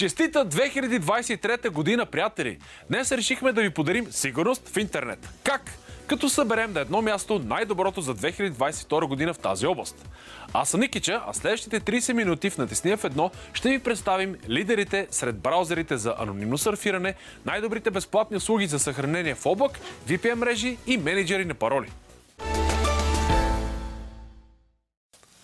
Честита 2023 година, приятели! Днес решихме да ви подарим сигурност в интернет. Как? Като съберем на едно място най-доброто за 2022 година в тази област. Аз съм Никича, а следващите 30 минути в Натисни F1 ще ви представим лидерите сред браузерите за анонимно сърфиране, най-добрите безплатни услуги за съхранение в облак, VPN мрежи и менеджери на пароли.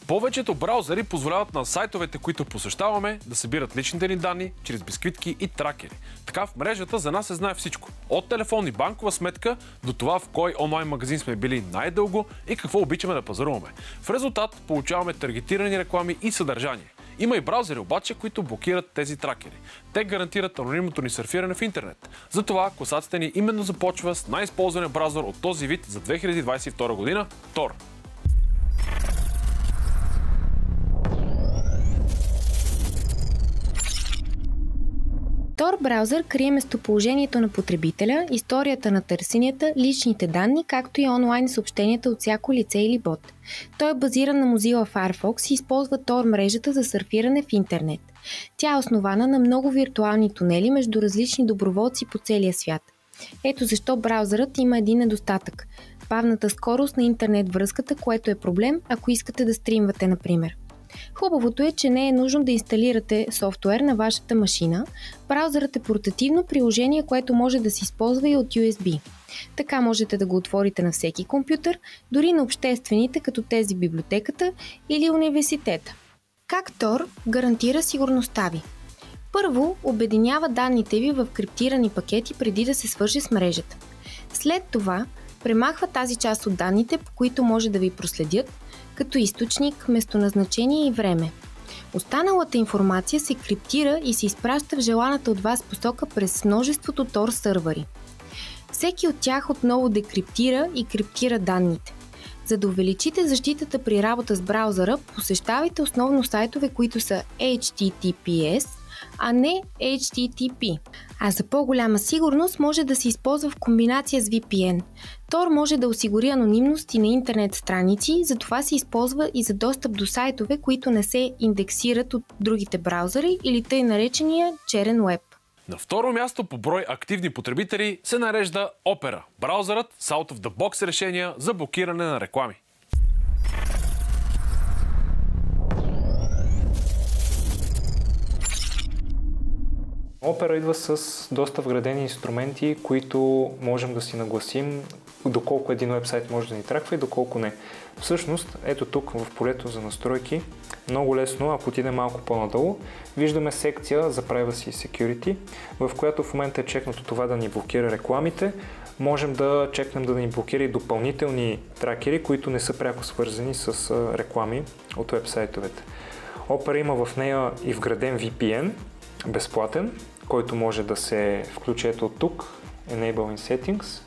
Повечето браузъри позволяват на сайтовете, които посещаваме, да събират личните ни данни чрез бисквитки и тракери. Така в мрежата за нас се знае всичко. От телефон и банкова сметка до това в кой онлайн магазин сме били най-дълго и какво обичаме да пазаруваме. В резултат получаваме таргетирани реклами и съдържание. Има и браузери обаче, които блокират тези тракери. Те гарантират анонимното ни сърфиране в интернет. Затова класацията ни именно започва с най-използвания браузър от този вид за 2022 година – Tor. Tor браузър крие местоположението на потребителя, историята на търсенията, личните данни, както и онлайн съобщенията от всяко лице или бот. Той е базиран на Mozilla Firefox и използва Tor мрежата за сърфиране в интернет. Тя е основана на много виртуални тунели между различни доброволци по целия свят. Ето защо браузърът има един недостатък – бавната скорост на интернет връзката, което е проблем, ако искате да стримвате, например. Хубавото е, че не е нужно да инсталирате софтуер на вашата машина. Браузърът е портативно приложение, което може да се използва и от USB. Така можете да го отворите на всеки компютър, дори на обществените, като тези в библиотеката или университета. Как Tor гарантира сигурността ви? Първо, обединява данните ви в криптирани пакети преди да се свърже с мрежата. След това, премахва тази част от данните, по които може да ви проследят, като източник, местоназначение и време. Останалата информация се криптира и се изпраща в желаната от вас посока през множеството Tor сървъри. Всеки от тях отново декриптира и криптира данните. За да увеличите защитата при работа с браузъра, посещавайте основно сайтове, които са HTTPS, а не HTTP. А за по-голяма сигурност може да се използва в комбинация с VPN. Tor може да осигури анонимност и на интернет страници, затова се използва и за достъп до сайтове, които не се индексират от другите браузъри или тъй наречения черен уеб. На второ място по брой активни потребители се нарежда Opera, браузърът с out-of-the-box решения за блокиране на реклами. Opera идва с доста вградени инструменти, които можем да си нагласим доколко един уебсайт може да ни траква и доколко не. Всъщност, ето тук в полето за настройки, много лесно, ако отидем малко по-надолу, виждаме секция за Privacy и Security, в която в момента е чекнато това да ни блокира рекламите. Можем да чекнем да ни блокира и допълнителни тракери, които не са пряко свързани с реклами от уебсайтовете. Opera има в нея и вграден VPN, безплатен, който може да се включи ето от тук, Enable in Settings.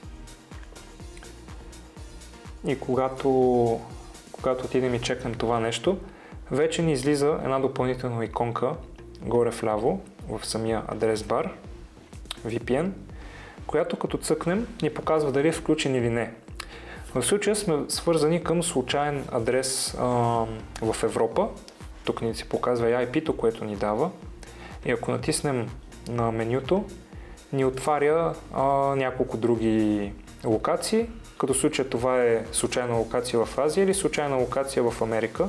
И когато отидем и чекнем това нещо, вече ни излиза една допълнителна иконка горе вляво в самия адрес бар, VPN, която като цъкнем ни показва дали е включен или не. В случая сме свързани към случайен адрес в Европа. Тук ни се показва и IP-то, което ни дава. И ако натиснем на менюто, ни отваря няколко други локации. Като случай това е случайна локация в Азия или случайна локация в Америка.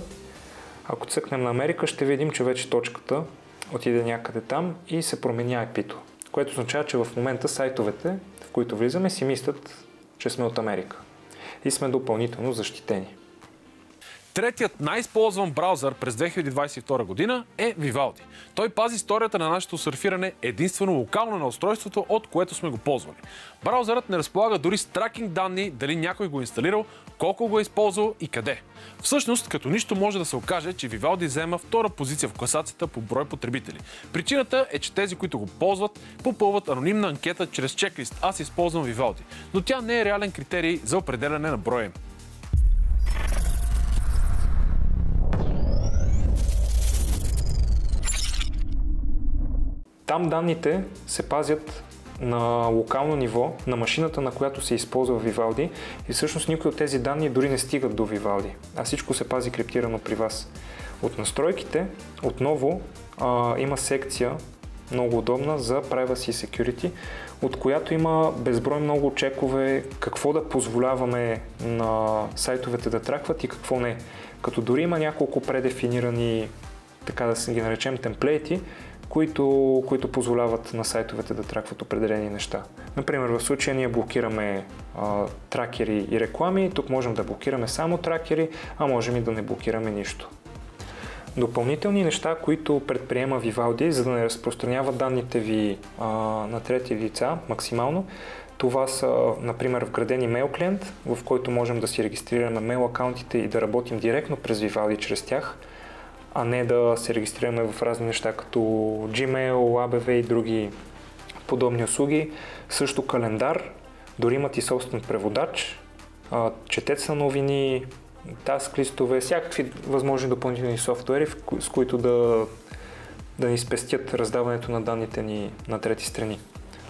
Ако цъкнем на Америка, ще видим, че вече точката отиде някъде там и се промени IP-то. Което означава, че в момента сайтовете, в които влизаме, си мислят, че сме от Америка. И сме допълнително защитени. Третият най-използван браузър през 2022 година е Vivaldi. Той пази историята на нашето сърфиране единствено локално на устройството, от което сме го ползвали. Браузърът не разполага дори с тракинг данни, дали някой го е инсталирал, колко го е използвал и къде. Всъщност, като нищо може да се окаже, че Vivaldi взема втора позиция в класацията по брой потребители. Причината е, че тези, които го ползват, попълват анонимна анкета чрез чеклист "Аз използвам Vivaldi", но тя не е реален критерий за определяне на броя им. Там данните се пазят на локално ниво, на машината, на която се използва Vivaldi, и всъщност никой от тези данни дори не стигат до Vivaldi, а всичко се пази криптирано при вас. От настройките отново има секция много удобна за Privacy и Security, от която има безброй много чекове какво да позволяваме на сайтовете да тракват и какво не. Като дори има няколко предефинирани, така да се ги наречем, темплейти, които позволяват на сайтовете да тракват определени неща. Например, в случая ние блокираме тракери и реклами, тук можем да блокираме само тракери, а можем и да не блокираме нищо. Допълнителни неща, които предприема Vivaldi, за да не разпространява данните ви на трети лица максимално, това са, например, вградени мейл клиент, в който можем да си регистрираме мейл акаунтите и да работим директно през Vivaldi чрез тях, а не да се регистрираме в разни неща, като Gmail, ABV и други подобни услуги. Също календар, дори имат и собствен преводач, четец на новини, таск листове, всякакви възможни допълнителни софтуери, с които да ни спестят раздаването на данните ни на трети страни.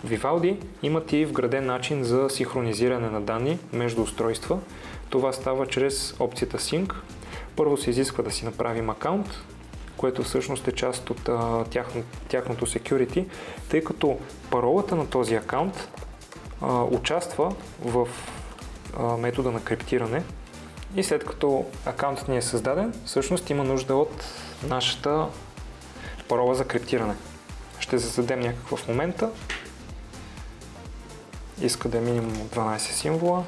Vivaldi имат и вграден начин за синхронизиране на данни между устройства. Това става чрез опцията Sync. Първо се изисква да си направим акаунт, което всъщност е част от тяхното security, тъй като паролата на този акаунт участва в метода на криптиране и след като акаунтът ни е създаден, всъщност има нужда от нашата парола за криптиране. Ще зададем някаква в момента. Иска да е минимум 12 символа.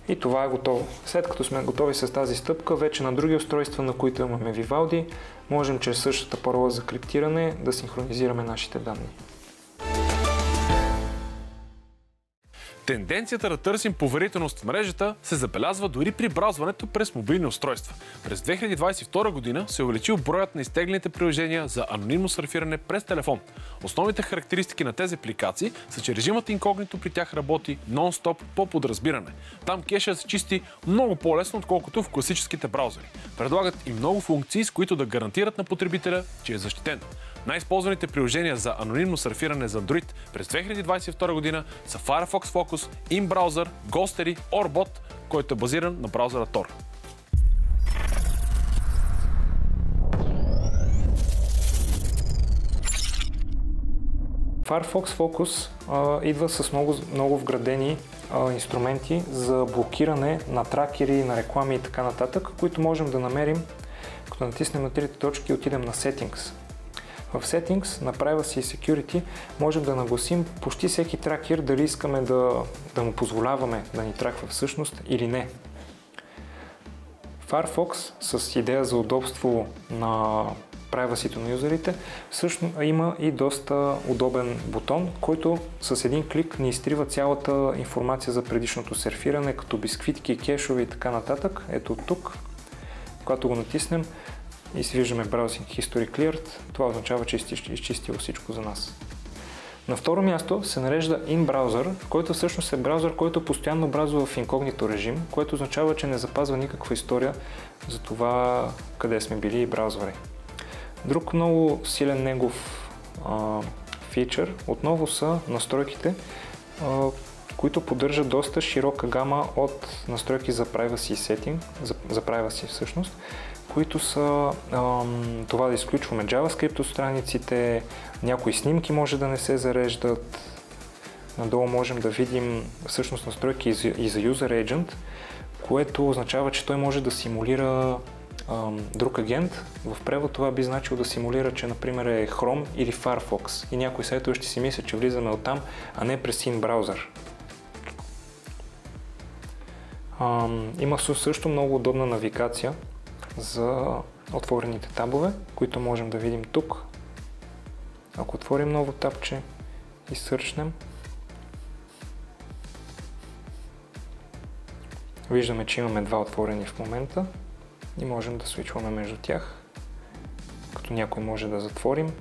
И това е готово. След като сме готови с тази стъпка, вече на други устройства, на които имаме Vivaldi, можем чрез същата парола за криптиране да синхронизираме нашите данни. Тенденцията да търсим поверителност в мрежата се забелязва дори при браузването през мобилни устройства. През 2022 година се е увеличил броят на изтеглените приложения за анонимно сърфиране през телефон. Основните характеристики на тези апликации са, че режимът инкогнито при тях работи нон-стоп по подразбиране. Там кешът се чисти много по-лесно, отколкото в класическите браузъри. Предлагат и много функции, с които да гарантират на потребителя, че е защитен. Най-използваните приложения за анонимно сърфиране за Android през 2022 година са Firefox Focus, InBrowser, Ghostery, Orbot, който е базиран на браузъра Tor. Firefox Focus идва с много вградени инструменти за блокиране на тракери, на реклами и така нататък, които можем да намерим, като натиснем на трите точки и отидем на Settings. В Settings на Privacy и Security можем да нагласим почти всеки тракер, дали искаме да му позволяваме да ни траква всъщност или не. Firefox с идея за удобство на privacy-то на юзерите всъщност има и доста удобен бутон, който с един клик ни изтрива цялата информация за предишното серфиране, като бисквитки, кешове и така нататък. Ето тук, когато го натиснем, и си виждаме Browsing History Cleared, това означава, че изчистило всичко за нас. На второ място се нарежда InBrowser, който всъщност е браузър, който постоянно браузва в инкогнито режим, което означава, че не запазва никаква история за това къде сме били и браузвали. Друг много силен негов фичър отново са настройките, които поддържат доста широка гама от настройки за privacy setting, за privacy всъщност, които са това да изключваме JavaScript от страниците, някои снимки може да не се зареждат. Надолу можем да видим всъщност настройки и за User Agent, което означава, че той може да симулира друг агент. В превод това би значило да симулира, че например е Chrome или Firefox и някои сайтове ще си мислят, че влизаме оттам, а не през InBrowser. Има също много удобна навигация за отворените табове, които можем да видим тук. Ако отворим ново табче и сърчнем, виждаме, че имаме два отворени в момента и можем да свичваме между тях, като някой може да затворим.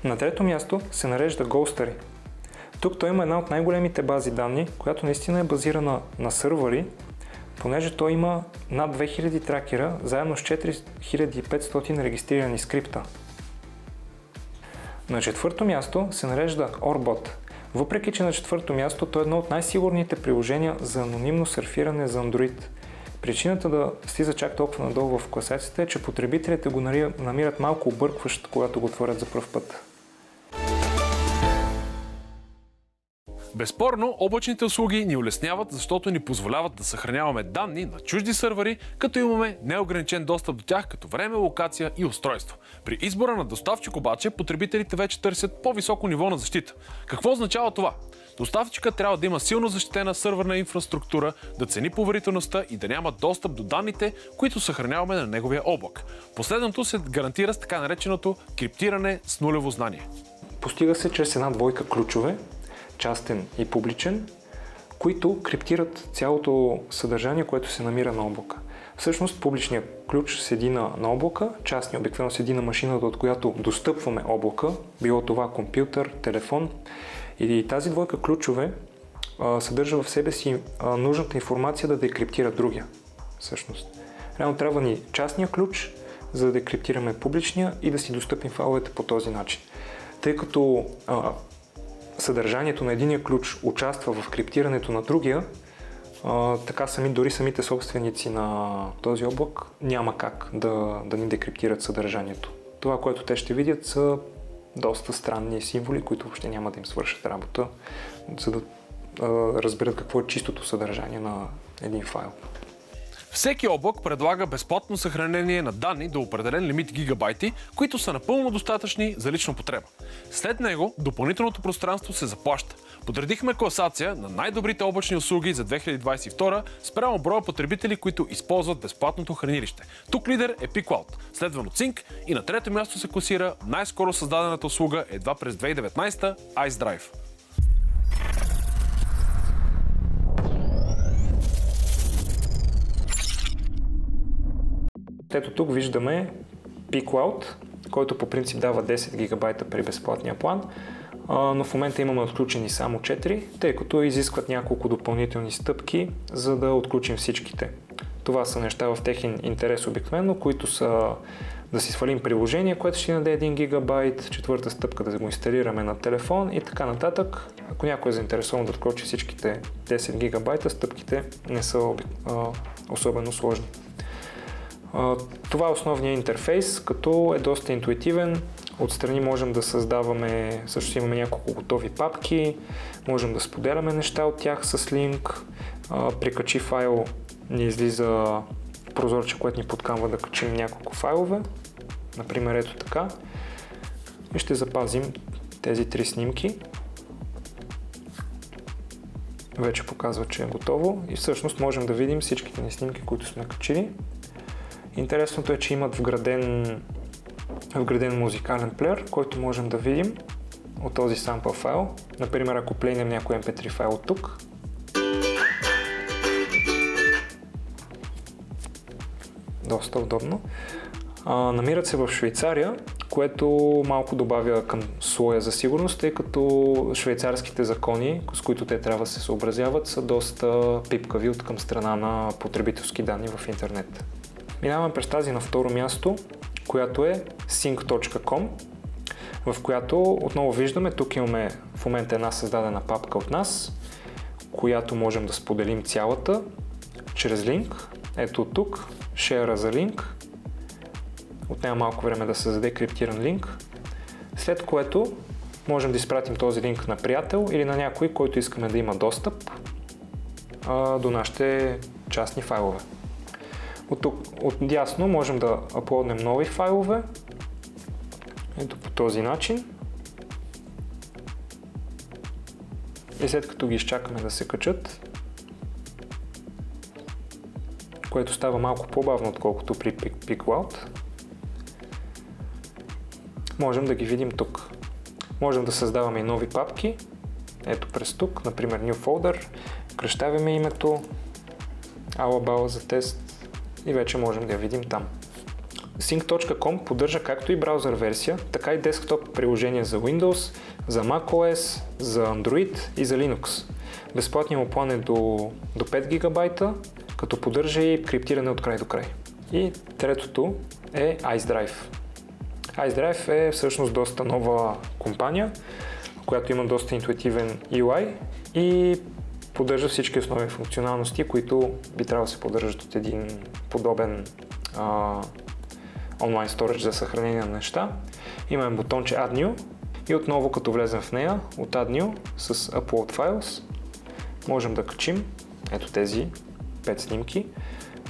На трето място се нарежда Ghostery. Тук той има една от най-големите бази данни, която наистина е базирана на сървъри, понеже той има над 2000 тракера, заедно с 4500 регистрирани скрипта. На четвърто място се нарежда Orbot. Въпреки че на четвърто място той е едно от най-сигурните приложения за анонимно сърфиране за Android. Причината да слиза чак толкова надолу в класацията е, че потребителите го намират малко объркващ, когато го отворят за пръв път. Безспорно, облачните услуги ни улесняват, защото ни позволяват да съхраняваме данни на чужди сървъри, като имаме неограничен достъп до тях като време, локация и устройство. При избора на доставчик обаче, потребителите вече търсят по-високо ниво на защита. Какво означава това? Доставчикът трябва да има силно защитена сървърна инфраструктура, да цени поверителността и да няма достъп до данните, които съхраняваме на неговия облак. Последното се гарантира с така нареченото криптиране с нулево знание. Постига се чрез една двойка ключове, частен и публичен, които криптират цялото съдържание, което се намира на облака. Всъщност публичният ключ седи на облака, частният обикновено седи на машината, от която достъпваме облака, било това компютър, телефон. И тази двойка ключове съдържа в себе си нужната информация да декриптира другия. Всъщност. Реално трябва ни частния ключ, за да декриптираме публичния и да си достъпим файловете по този начин. Тъй като съдържанието на единия ключ участва в криптирането на другия, така дори самите собственици на този облак няма как да ни декриптират съдържанието. Това, което те ще видят, са доста странни символи, които въобще няма да им свършат работа, за да разберат какво е чистото съдържание на един файл. Всеки облак предлага безплатно съхранение на данни до определен лимит гигабайти, които са напълно достатъчни за лична употреба. След него допълнителното пространство се заплаща. Подредихме класация на най-добрите облачни услуги за 2022 спрямо броя потребители, които използват безплатното хранилище. Тук лидер е PeakCloud, следван от Sync и на трето място се класира най-скоро създадената услуга едва през 2019 iSDrive. Ето тук виждаме PeakCloud, който по принцип дава 10 гигабайта при безплатния план, но в момента имаме отключени само 4, тъй като изискват няколко допълнителни стъпки, за да отключим всичките. Това са неща в техен интерес обикновено, които са да си свалим приложение, което ще ни даде 1 гигабайт, четвърта стъпка да го инсталираме на телефон и така нататък. Ако някой е заинтересован да отключи всичките 10 гигабайта, стъпките не са особено сложни. Това е основният интерфейс, като е доста интуитивен. Отстрани можем да създаваме, също имаме няколко готови папки, можем да споделяме неща от тях с линк. Прикачи файл, ни излиза прозорче, което ни подканва да качим няколко файлове. Например, ето така. И ще запазим тези 3 снимки. Вече показва, че е готово и всъщност можем да видим всичките ни снимки, които сме качили. Интересното е, че имат вграден музикален плеер, който можем да видим от този сампъл файл. Например, ако плейнем някой MP3 файл от тук, доста удобно. Намират се в Швейцария, което малко добавя към слоя за сигурност, тъй като швейцарските закони, с които те трябва да се съобразяват, са доста пипкави от към страна на потребителски данни в интернет. Минаваме през тази на второ място, която е sync.com, в която отново виждаме, тук имаме в момента една създадена папка от нас, която можем да споделим цялата чрез линк. Ето тук, share за линк. Отнема малко време да създаде криптиран линк, след което можем да изпратим този линк на приятел или на някой, който искаме да има достъп до нашите частни файлове. От дясно можем да аплоднем нови файлове. Ето по този начин. И след като ги изчакаме да се качат, което става малко по-бавно, отколкото при PeakCloud, можем да ги видим тук. Можем да създаваме и нови папки. Ето през тук, например New Folder. Кръщаваме името, алабала за тест и вече можем да я видим там. Sync.com поддържа както и браузър версия, така и десктоп приложения за Windows, за macOS, за Android и за Linux. Безплатният му план е до 5 гигабайта, като поддържа и криптиране от край до край. И третото е iSDrive. iSDrive е всъщност доста нова компания, която има доста интуитивен UI и Поддържа всички основни функционалности, които би трябвало да се поддържат от един подобен онлайн сторидж за съхранение на неща. Имаме бутонче Add New и отново като влезем в нея от Add New с Upload Files можем да качим ето тези 5 снимки.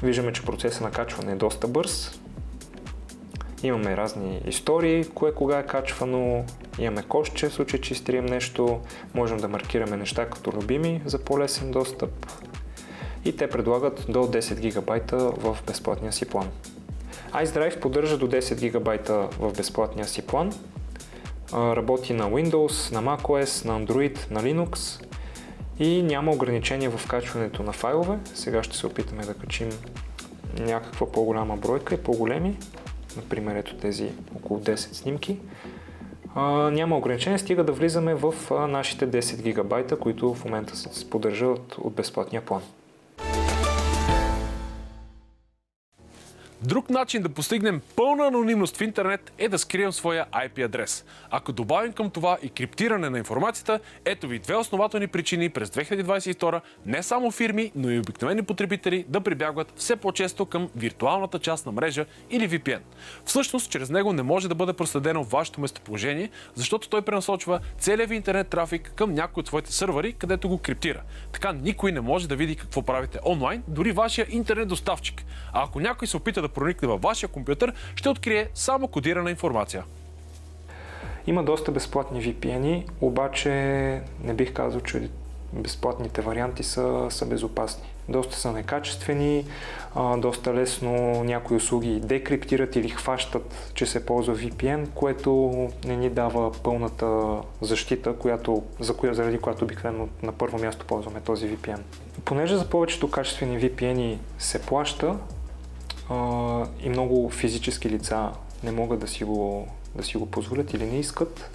Виждаме, че процесът на качване е доста бърз. Имаме разни истории, кога е качвано, имаме кошче в случай, че изтрием нещо, можем да маркираме неща като любими за по-лесен достъп и те предлагат до 10 гигабайта в безплатния си план. iSDrive поддържа до 10 гигабайта в безплатния си план, работи на Windows, на macOS, на Android, на Linux и няма ограничения в качването на файлове. Сега ще се опитаме да качим някаква по-голяма бройка и по-големи. Например, ето тези около 10 снимки. Няма ограничение, стига да влизаме в нашите 10 гигабайта, които в момента се поддържат от безплатния план. Друг начин да постигнем пълна анонимност в интернет е да скрием своя IP адрес. Ако добавим към това и криптиране на информацията, ето ви две основателни причини през 2022 не само фирми, но и обикновени потребители да прибягват все по-често към виртуалната част на мрежа или VPN. Всъщност, чрез него не може да бъде проследено вашето местоположение, защото той пренасочва целия ви интернет трафик към някой от своите сървъри, където го криптира. Така никой не може да види какво правите онлайн, дори вашия интернет доставчик. А ако някой се опита да проникне във вашия компютър, ще открие само кодирана информация. Има доста безплатни VPN-и, обаче не бих казал, че безплатните варианти са безопасни. Доста са некачествени, доста лесно някои услуги декриптират или хващат, че се ползва VPN, което не ни дава пълната защита, заради която обикновено на първо място ползваме този VPN. Понеже за повечето качествени VPN-и се плаща, и много физически лица не могат да си го позволят или не искат.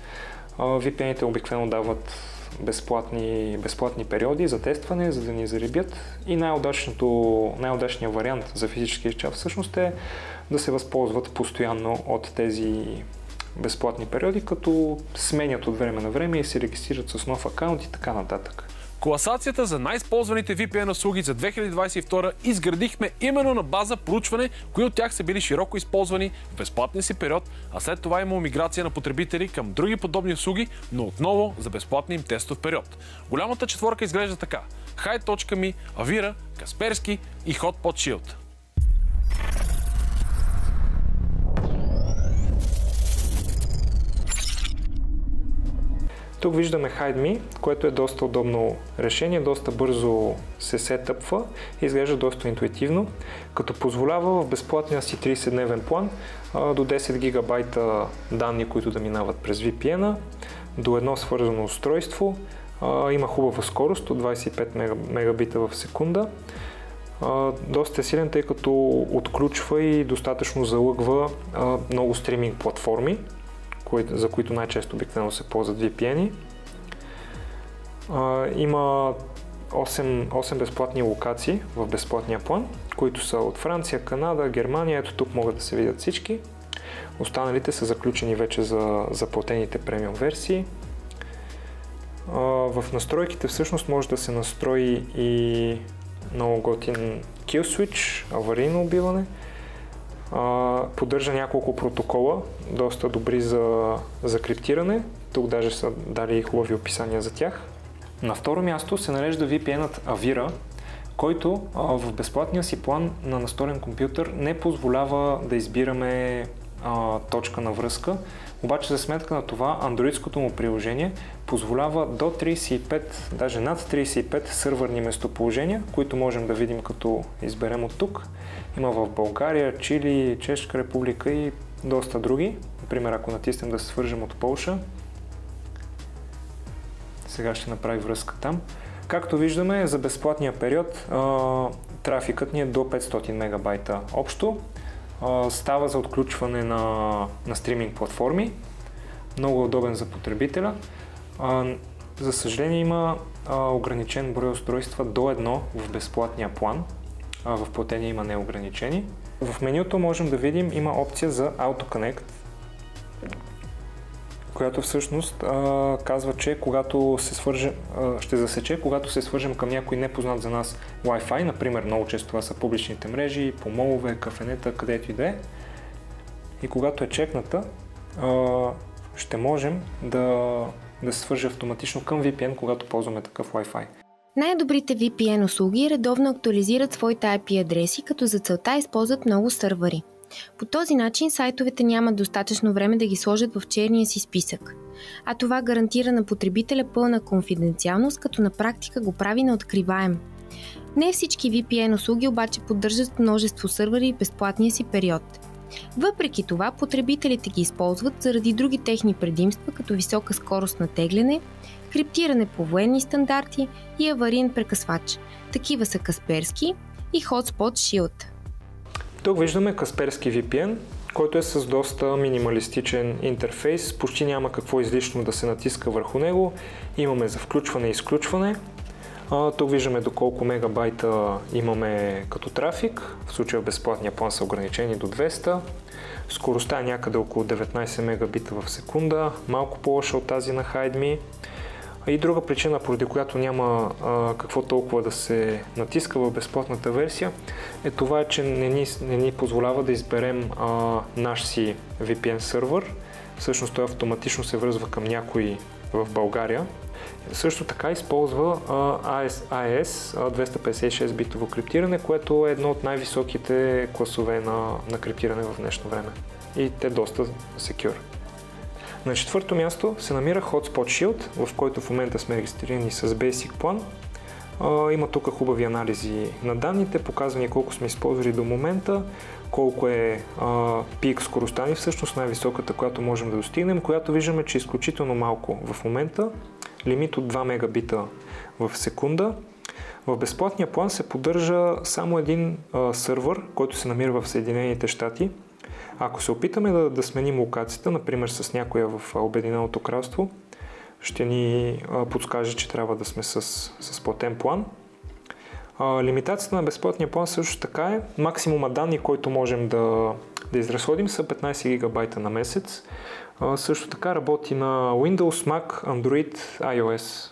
VPN-ите обикновено дават безплатни периоди за тестване, за да ни зарибят и най-удачният вариант за физически лица всъщност е да се възползват постоянно от тези безплатни периоди, като сменят от време на време и се регистрират с нов акаунт и така нататък. Класацията за най-използваните VPN услуги за 2022 изградихме именно на база проучване, кои от тях са били широко използвани в безплатния си период, а след това има миграция на потребители към други подобни услуги, но отново за безплатния им тестов период. Голямата четворка изглежда така: Hide.me, Avira, Kaspersky и Hotspot Shield. Тук виждаме HideMe, което е доста удобно решение, доста бързо се сетъпва и изглежда доста интуитивно, като позволява в безплатния си 30-дневен план до 10 гигабайта данни, които да минават през VPN-а, до едно свързано устройство, има хубава скорост от 25 мегабита в секунда, доста е силен, тъй като отключва и достатъчно залъгва много стриминг платформи, за които най-често обикновено се ползват VPN-и. Има 8 безплатни локации в безплатния план, които са от Франция, Канада, Германия. Ето тук могат да се видят всички. Останалите са заключени вече за платените премиум версии. В настройките всъщност може да се настрои и много готин kill switch, аварийно убиване. Поддържа няколко протокола, доста добри за криптиране. Тук даже са дали хубави описания за тях. На второ място се нарежда VPN-ът Avira, който в безплатния си план на настолен компютър не позволява да избираме точка на връзка, обаче за сметка на това андроидското му приложение позволява до 35, даже над 35 сървърни местоположения, които можем да видим като изберем от тук. Има в България, Чили, Чешка република и доста други. Например, ако натиснем да се свържем от Полша, сега ще направи връзка там. Както виждаме, за безплатния период трафикът ни е до 500 мегабайта общо. Става за отключване на стриминг платформи. Много удобен за потребителя. За съжаление има ограничен брой устройства до едно в безплатния план. В платения има неограничени. В менюто можем да видим, има опция за AutoConnect, която всъщност казва, че когато се свържем, ще засече, когато се свържем към някой непознат за нас Wi-Fi, например, много често това са публичните мрежи, по молове, кафенета, където и да е. И когато е чекната, ще можем да се свържи автоматично към VPN, когато ползваме такъв Wi-Fi. Най-добрите VPN услуги редовно актуализират своите IP адреси, като за целта използват много сървъри. По този начин сайтовете нямат достатъчно време да ги сложат в черния си списък. А това гарантира на потребителя пълна конфиденциалност, като на практика го прави неоткриваем. Не всички VPN услуги обаче поддържат множество сървъри в безплатния си период. Въпреки това, потребителите ги използват заради други техни предимства, като висока скорост на тегляне, криптиране по военни стандарти и авариен прекъсвач. Такива са Kaspersky и Hotspot Shield. Тук виждаме Kaspersky VPN, който е с доста минималистичен интерфейс, почти няма какво излишно да се натиска върху него. Имаме за включване и изключване. Тук виждаме доколко мегабайта имаме като трафик, в случая в безплатния план са ограничени до 200. Скоростта е някъде около 19 мегабита в секунда, малко по-лоша от тази на HideMe. И друга причина, поради която няма какво толкова да се натиска в безплатната версия, е това, че не ни позволява да изберем наш си VPN сервер. Всъщност той автоматично се връзва към някой в България. Също така използва AES 256 битово криптиране, което е едно от най-високите класове на криптиране в днешно време. И те доста secure. На четвърто място се намира Hotspot Shield, в който в момента сме регистрирани с Basic Plan. Има тук хубави анализи на данните, показвани колко сме използвали до момента, колко е пик скоростта ни, всъщност най-високата, която можем да достигнем, която виждаме, че е изключително малко в момента, лимит от 2 мегабита в секунда. В безплатния план се поддържа само един сървър, който се намира в Съединените щати. Ако се опитаме да сменим локацията, например с някоя в Обединеното кралство, ще ни подскаже, че трябва да сме с платен план. Лимитацията на безплатния план също така е максимума данни, който можем да изразходим, са 15 гигабайта на месец. Също така работи на Windows, Mac, Android, iOS.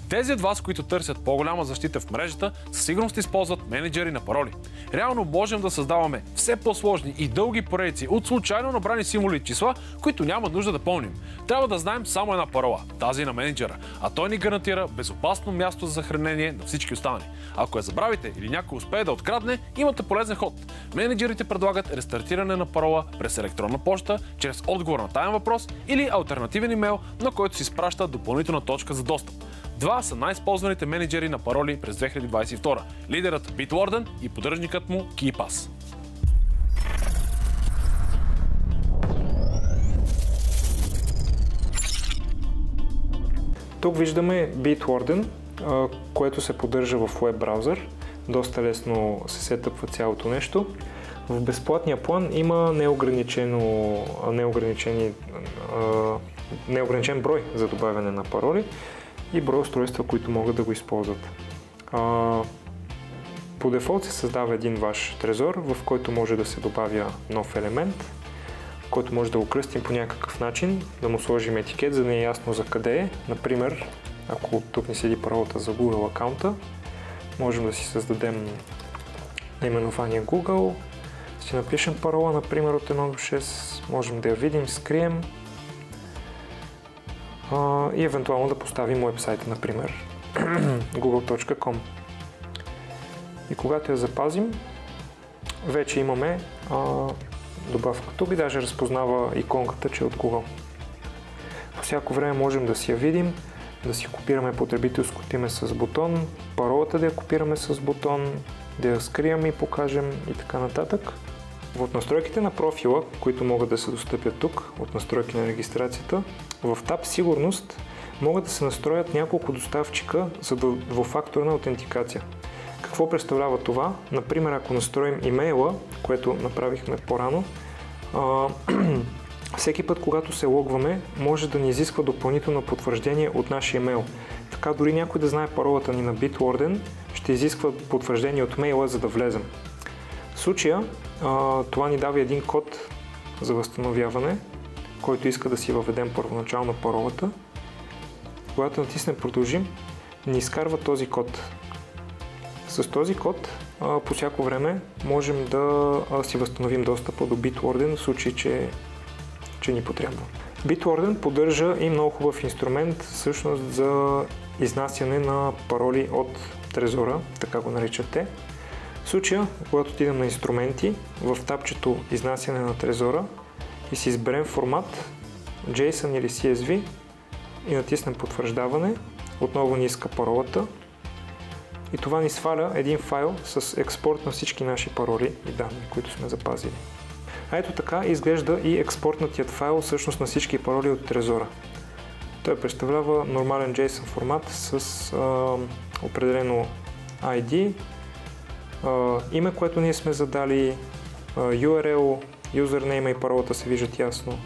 Тези от вас, които търсят по-голяма защита в мрежата, със сигурност използват менеджери на пароли. Реално можем да създаваме все по-сложни и дълги поредици от случайно набрани символи и числа, които няма нужда да помним. Трябва да знаем само една парола, тази на менеджера, а той ни гарантира безопасно място за съхранение на всички останали. Ако я забравите или някой успее да открадне, имате полезен ход. Менеджерите предлагат рестартиране на парола през електронна поща, чрез отговор на таен въпрос или алтернативен имейл, на който се изпраща допълнителна точка за достъп. Два са най-използваните менеджери на пароли през 2022. Лидерът Bitwarden и поддръжникът му KeePass. Тук виждаме Bitwarden, което се поддържа в веб браузър. Доста лесно се сетъпва цялото нещо. В безплатния план има неограничен брой за добавяне на пароли и брой устройства, които могат да го използват. По дефолт се създава един ваш трезор, в който може да се добавя нов елемент, който може да го кръстим по някакъв начин, да му сложим етикет, за да не е ясно за къде е. Например, ако тук ни седи паролата за Google акаунта, можем да си създадем наименование Google, ще напишем парола, например от 1 до 6, можем да я видим, скрием и евентуално да поставим уебсайта, например google.com. И когато я запазим, вече имаме добавка тук и даже разпознава иконката, че е от Google. По всяко време можем да си я видим, да си копираме потребителското име с бутон, паролата да я копираме с бутон, да я скрием и покажем и така нататък. От настройките на профила, които могат да се достъпят тук, от настройки на регистрацията, в таб Сигурност могат да се настроят няколко доставчика за двуфакторна аутентикация. Какво представлява това? Например, ако настроим имейла, което направихме по-рано, всеки път, когато се логваме, може да ни изисква допълнително потвърждение от нашия имейл. Така дори някой да знае паролата ни на Bitwarden, ще изисква потвърждение от мейла, за да влезем. В случая това ни дава един код, за възстановяване, който иска да си въведем първоначално паролата. Когато натиснем продължим, ни изкарва този код. С този код по всяко време можем да си възстановим достъпа до Bitwarden в случай, че ни потребва. Bitwarden поддържа и много хубав инструмент всъщност за изнасяне на пароли от трезора, така го наричат те. В случая, когато отидем на инструменти, в тапчето изнасяне на трезора и си изберем формат JSON или CSV и натиснем потвърждаване, отново ни иска паролата и това ни сваля един файл с експорт на всички наши пароли и данни, които сме запазили. А ето така изглежда и експортнатият файл всъщност на всички пароли от трезора. Той представлява нормален JSON формат с определено ID, име, което ние сме задали, URL, юзернейма и паролата се виждат ясно.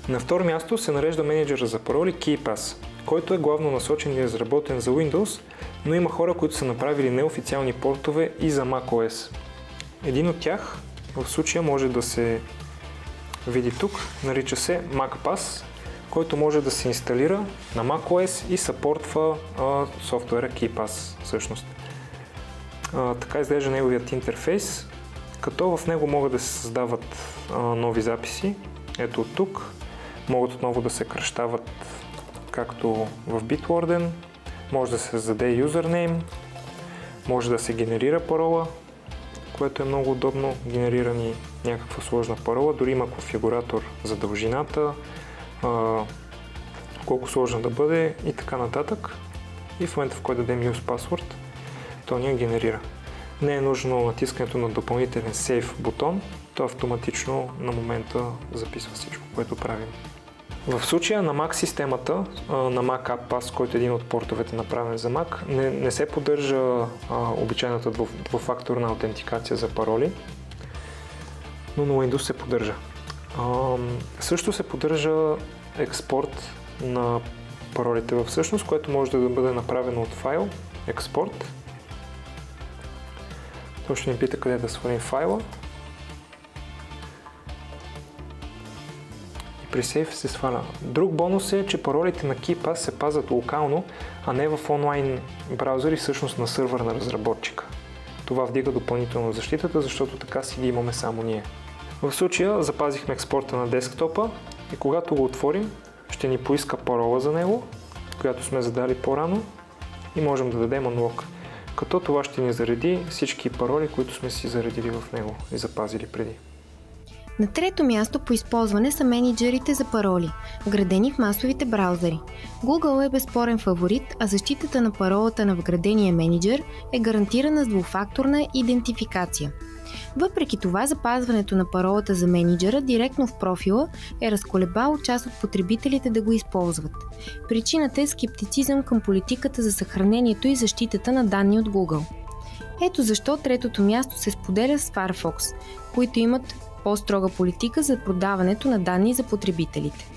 На второ място се нарежда менеджера за пароли KeePass, който е главно насочен и разработен за Windows, но има хора, които са направили неофициални портове и за macOS. Един от тях в случая може да се види тук, нарича се MacPass, който може да се инсталира на macOS и съпортва софтуера KeePass всъщност. Така изглежда неговият интерфейс, като в него могат да се създават нови записи. Ето от тук. Могат отново да се кръщават както в Bitwarden. Може да се създаде юзернейм, може да се генерира парола, което е много удобно. Генерира ни някаква сложна парола, дори има конфигуратор за дължината, колко сложна да бъде и така нататък. И в момента, в който дадем use password, то ни я генерира. Не е нужно натискането на допълнителен Save бутон, то автоматично на момента записва всичко, което правим. В случая на Mac системата, на Mac App Pass, който е един от портовете направен за Mac, не се поддържа обичайната двуфакторна аутентикация за пароли, но на Windows се поддържа. Също се поддържа експорт на паролите в същност, което може да бъде направено от файл, експорт. То ще ни пита къде да свалим файла. И при сейф се сваля. Друг бонус е, че паролите на KeePass се пазят локално, а не в онлайн браузъри, всъщност на сървър на разработчика. Това вдига допълнително защитата, защото така си ги имаме само ние. В случая запазихме експорта на десктопа и когато го отворим, ще ни поиска парола за него, която сме задали по-рано и можем да дадем unlock. Като това ще ни зареди всички пароли, които сме си заредили в него и запазили преди. На трето място по използване са менеджерите за пароли, вградени в масовите браузъри. Google е безспорен фаворит, а защитата на паролата на вградения менеджер е гарантирана с двуфакторна идентификация. Въпреки това, запазването на паролата за менеджера директно в профила е разколебало част от потребителите да го използват. Причината е скептицизъм към политиката за съхранението и защитата на данни от Google. Ето защо третото място се споделя с Firefox, които имат по-строга политика за продаването на данни за потребителите.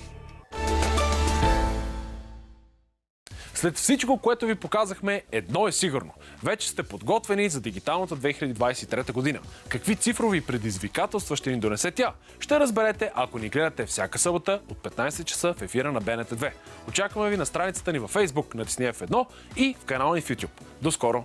След всичко, което ви показахме, едно е сигурно. Вече сте подготвени за дигиталната 2023 година. Какви цифрови предизвикателства ще ни донесе тя? Ще разберете, ако ни гледате всяка събота от 15 часа в ефира на БНТ2. Очакваме ви на страницата ни във Facebook, натисни F1 и в канала ни в YouTube. До скоро!